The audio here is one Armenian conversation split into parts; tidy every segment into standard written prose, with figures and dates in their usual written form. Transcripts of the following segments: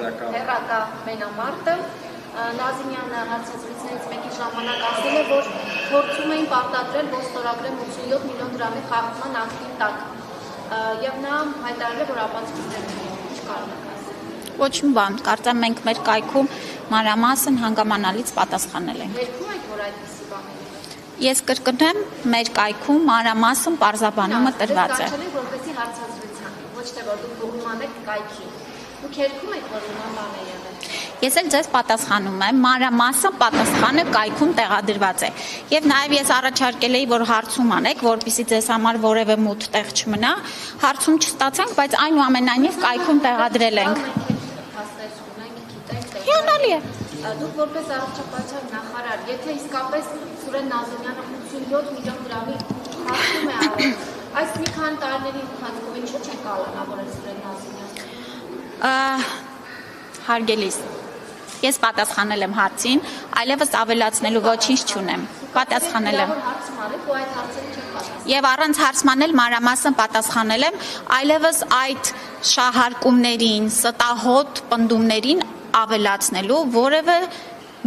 հեռակա մենամարտը, Նազիմյանը հարցազրույցներից մեկի ժամանակ ասել է, որ փորձում էին պարտադրել, որ ստորագրեն 87 միլիոն դրամի խախտման ակտի տակ, եւ նա հայտարարել է, որ ապացույցներ ունի, ինչ կարող եք ասել։ Ոչ մի բան, կարծեմ մենք մեր կայքում մանրամասն հանգամանալից պատասխանել ենք։ Երգում եք, որ այդպիսի բաներ։ Ես կրկնեմ, մեր կայքում մանրամասն պարզաբանումը տրված է։ Կարծել եք, որպեսզի հարցազրույց անի, ոչ թե որ դուք բողոքում եք կայքին։ Դուք երգում եք, որ նման բան է եղել։ Ես էլ ձեզ պատասխանում եմ, մանրամասն պատասխանը կայքում տեղադրված է։ Եվ նաև ես առաջարկել էի, որ հարցում անեք, որպեսզի ձեզ համար որևէ մութ տեղ չմնա, հարցում չստացանք, բայց այնուամենայնիվ կայքում տեղադրել ենք։ Հիանալի է։ Դուք որպես առողջապահության նախարար, եթե իսկապես Սուրեն Նազիմյանը 87 միլիոն դրամի խախտում է արել, այս մի քանի տարիների ընթացքում ինչու՞ չեն կալանավորել Սուրեն Նազիմյանը։ Հարգելիս, ես պատասխանել եմ հարցին, այլևս ավելացնելու ոչինչ չունեմ։ Պատասխանել եմ։ Եվ առանց հարցմանել մանրամասն պատասխանել եմ, այլևս այդ շահարկումներին, ստահոդ պնդումներին ավելացնելու որևէ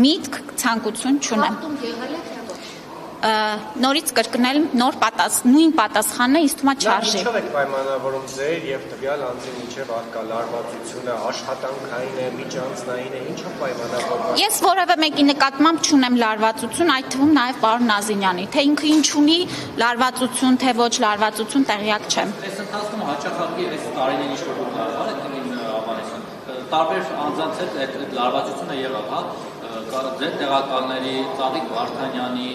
միտք, ցանկություն չունեմ։ Նորից կրկնել նույն պատասխանը ինձ թվում է չարժի։ Ինչով եք պայմանավորում ձեր եւ տվյալ անձի միջև առկա լարվածությունը, աշխատանքային է, միջանձնային է, ինչով պայմանավորվում։ Ես որևէ մեկի նկատմամբ չունեմ լարվածություն, այդ թվում նաեւ պարոն Նազիմյանի, թե ինքը ինչ ունի լարվածություն, թե ոչ լարվածություն տեղյակ չեմ։ Այս ընթացքում հաճախակի այս տարիներին ինչ որ լարված է Տիգրան Ավանեսյան, տարբեր անձանց հետ այդ լարվածությունը եղավ, հա, ձեր տեղակալների, Ծաղիկ Վարդանյանի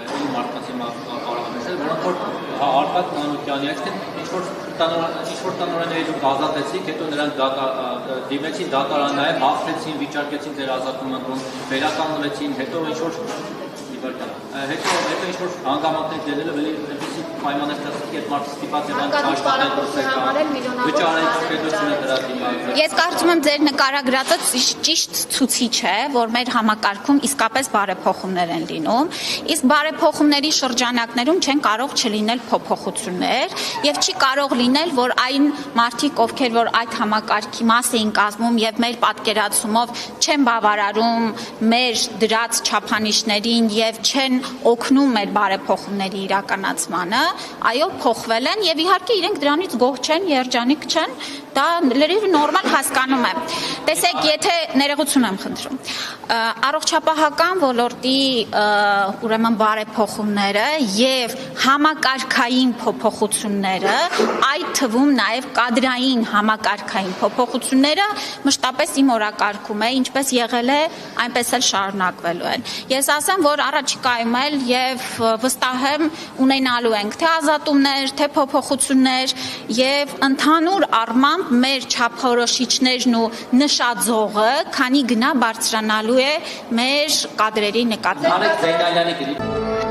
իմ մարդկանց կարող եմ նշել, որոնք որ Արկադ Մանուկյանի այսինքն ինչ որ տնօրենների դուք ազատեցիք, հետո նրանք դիմեցին դատարաններ, հաղթեցին, վիճարկեցին ձեր ազատումը ընտրում, վերականգնվեցին, հետո ինչ որ ինչ որ հանգամանքներ դելելով էլի այնպեսի պայմաններ ստացվեցին, այդ մարդը ստիպված եղան Ես կարծում եմ ձեր նկարագրածը ճիշտ ցուցիչ է, որ մեր համակարգում իսկապես բարեփոխումներ են լինում, իսկ բարեփոխումների շրջանակներում չեն կարող չլինել փոփոխություններ եւ չի կարող լինել, որ այն մարդիկ, ովքեր որ այդ համակարգի մաս էին կազմում եւ մեր պատկերացումով չեն բավարարում մեր դրած չափանիշներին եւ չեն օգնում մեր բարեփոխումների իրականացմանը, այո, փոխվել են եւ իհարկե իրենք դրանից գոհ չեն, երջանիկ չեն, դա լրիվ նորմալ հասկանում եմ։ Տեսեք, եթե ներողություն եմ խնդրում, առողջապահական ոլորտի ուրեմն բարեփոխումները եւ համակարգային փոփոխությունները, այդ թվում նաեւ կադրային համակարգային փոփոխությունները մշտապես իմ օրակարգում է, ինչպես եղել է, այնպես էլ շարունակվելու են։ Ես ասեմ, որ առաջիկայում էլ եւ վստահ եմ ունենալու ենք թե ազատումներ, թե փոփոխություններ եւ ընդհանուր առմամբ մեր չափորոշիչներն ու նշաձողը քանի գնա բարձրանալու է մեր կադրերի նկատմամբ։